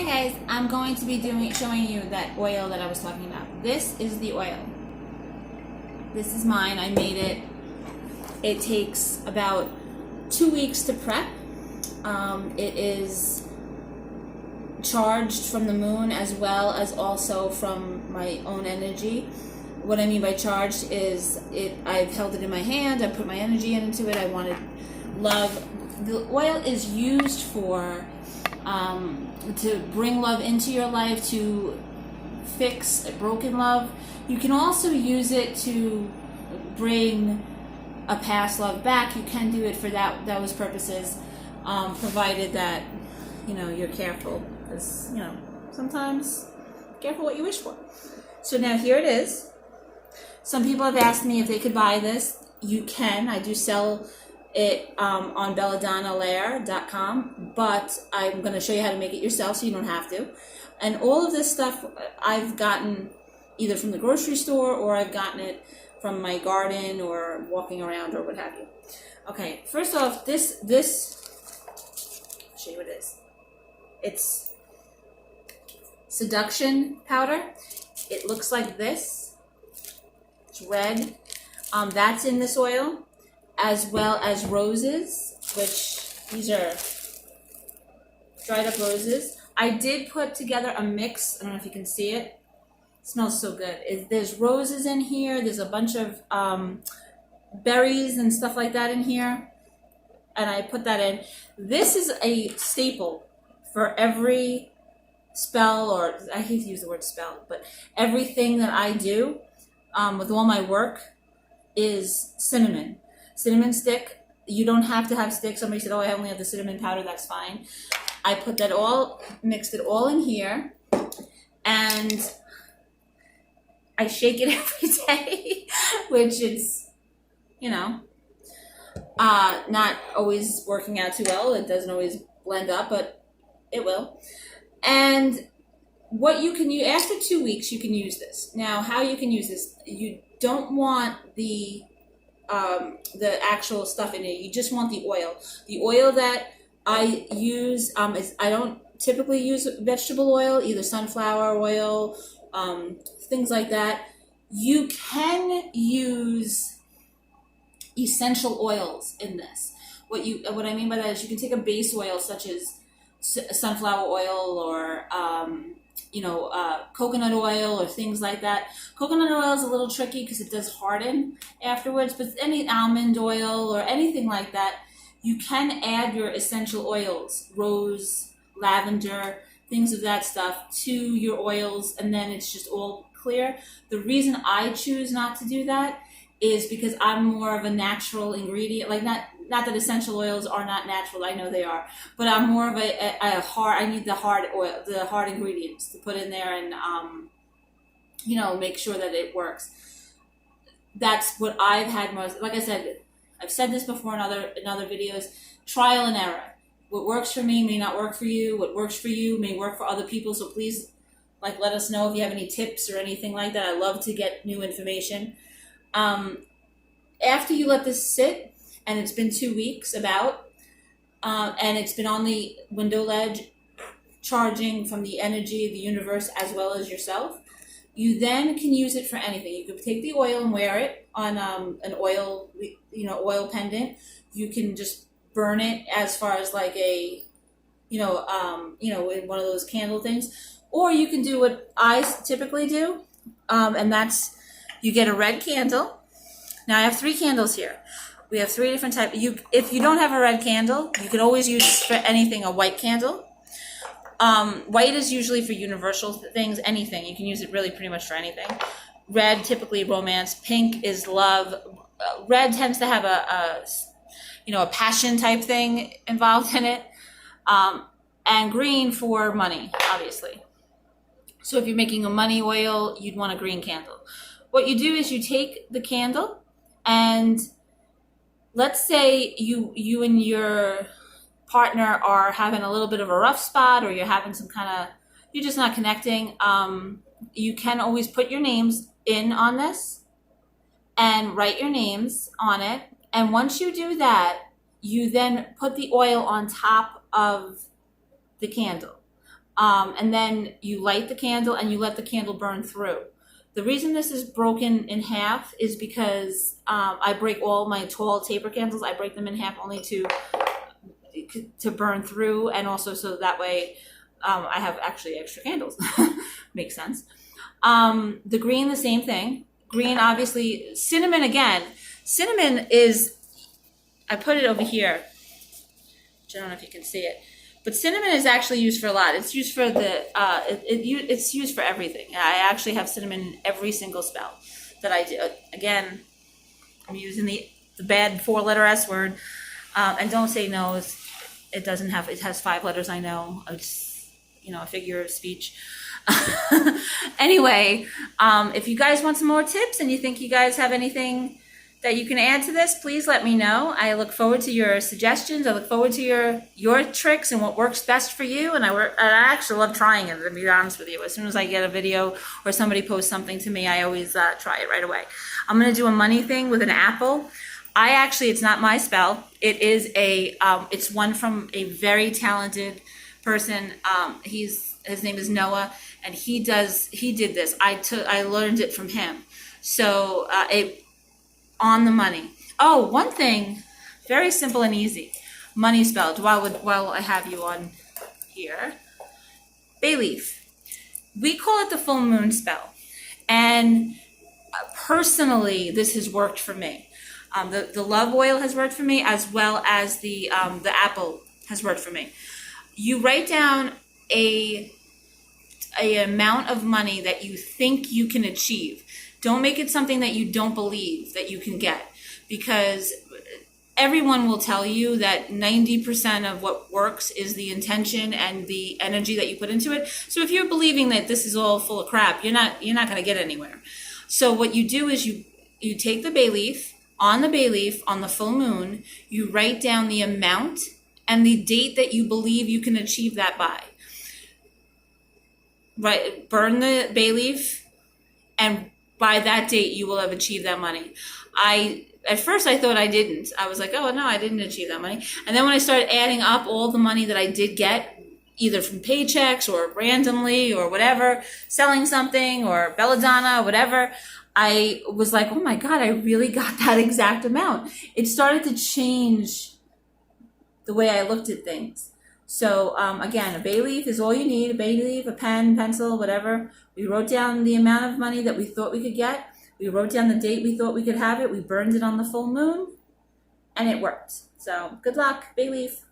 Hi guys, I'm going to be showing you that oil that I was talking about. This is the oil. This is mine. I made it. It takes about 2 weeks to prep. It is charged from the moon as well as also from my own energy. What I mean by charged is I've held it in my hand, I put my energy into it, I wanted love. The oil is used for to bring love into your life, to fix a broken love. You can also use it to bring a past love back. You can do it for those purposes, provided that you're careful, because sometimes careful what you wish for. So now here it is. Some people have asked me if they could buy this. You can. I do sell it on belladonnalair.com, but I'm going to show you how to make it yourself so you don't have to. And all of this stuff I've gotten either from the grocery store, or I've gotten it from my garden or walking around or what have you. Okay, first off, this I'll show you what it is. It's seduction powder. It looks like this. It's red. That's in this oil, as well as roses, which these are dried up roses. I did put together a mix. I don't know if you can see it. It smells so good. There's roses in here. There's a bunch of berries and stuff like that in here. And I put that in. This is a staple for every spell, or I hate to use the word spell, but everything that I do with all my work is cinnamon. Cinnamon stick. You don't have to have stick. Somebody said, oh, I only have the cinnamon powder. That's fine. I put that all, mixed it all in here, and I shake it every day, which is, not always working out too well. It doesn't always blend up, but it will. And what you can use, after 2 weeks, you can use this. Now, how you can use this, you don't want the actual stuff in it. You just want the oil. The oil that I use is, I don't typically use vegetable oil, either sunflower oil, things like that. You can use essential oils in this. What I mean by that is you can take a base oil such as sunflower oil or coconut oil or things like that. Coconut oil is a little tricky because it does harden afterwards, but any almond oil or anything like that, you can add your essential oils, rose, lavender, things of that stuff to your oils, and then it's just all clear. The reason I choose not to do that is because I'm more of a natural ingredient, like not that essential oils are not natural, I know they are, but I'm more of a hard, I need the hard oil, the hard ingredients to put in there and, make sure that it works. That's what I've had most, like I said, I've said this before in other videos, trial and error. What works for me may not work for you. What works for you may work for other people. So please, let us know if you have any tips or anything like that. I love to get new information. After you let this sit, and it's been 2 weeks and it's been on the window ledge, charging from the energy of the universe as well as yourself, you then can use it for anything. You could take the oil and wear it on an oil, oil pendant. You can just burn it as far as like a, in one of those candle things, or you can do what I typically do, and that's you get a red candle. Now I have 3 candles here. We have 3 different types. If you don't have a red candle, you can always use for anything a white candle. White is usually for universal things, anything. You can use it really pretty much for anything. Red, typically romance. Pink is love. Red tends to have a passion type thing involved in it. And green for money, obviously. So if you're making a money oil, you'd want a green candle. What you do is you take the candle, and let's say you and your partner are having a little bit of a rough spot, or you're having you're just not connecting. You can always put your names in on this and write your names on it. And once you do that, you then put the oil on top of the candle. And then you light the candle and you let the candle burn through. The reason this is broken in half is because I break all my tall taper candles. I break them in half only to burn through, and also so that way I have actually extra candles. Makes sense. The green, the same thing. Green, obviously. Cinnamon, again. Cinnamon is, I put it over here. I don't know if you can see it. But cinnamon is actually used for a lot. It's used for it's used for everything. I actually have cinnamon in every single spell that I do. Again, I'm using the bad 4-letter S word. And don't say no. It doesn't have, it has 5 letters, I know. It's, a figure of speech. Anyway, if you guys want some more tips and you think you guys have anything that you can add to this, please let me know. I look forward to your suggestions. I look forward to your tricks and what works best for you. And I actually love trying it, to be honest with you. As soon as I get a video or somebody posts something to me, I always try it right away. I'm going to do a money thing with an apple. It's not my spell. It is it's one from a very talented person. His name is Noah, and he did this. I learned it from him. So on the money. Oh, one thing, very simple and easy. Money spell. While I have you on here, bay leaf. We call it the full moon spell, and personally, this has worked for me. The love oil has worked for me, as well as the apple has worked for me. You write down a amount of money that you think you can achieve. Don't make it something that you don't believe that you can get, because everyone will tell you that 90% of what works is the intention and the energy that you put into it. So if you're believing that this is all full of crap, you're not going to get anywhere. So what you do is you take the bay leaf, on the full moon, you write down the amount and the date that you believe you can achieve that by. Right, burn the bay leaf, and by that date you will have achieved that money. At first I thought I didn't. I was like, oh no, I didn't achieve that money. And then when I started adding up all the money that I did get, either from paychecks or randomly or whatever, selling something or belladonna, whatever, I was like, oh my God, I really got that exact amount. It started to change the way I looked at things. So again, a bay leaf is all you need. A bay leaf, a pen, pencil, whatever. We wrote down the amount of money that we thought we could get. We wrote down the date we thought we could have it. We burned it on the full moon, and it worked. So good luck, bay leaf.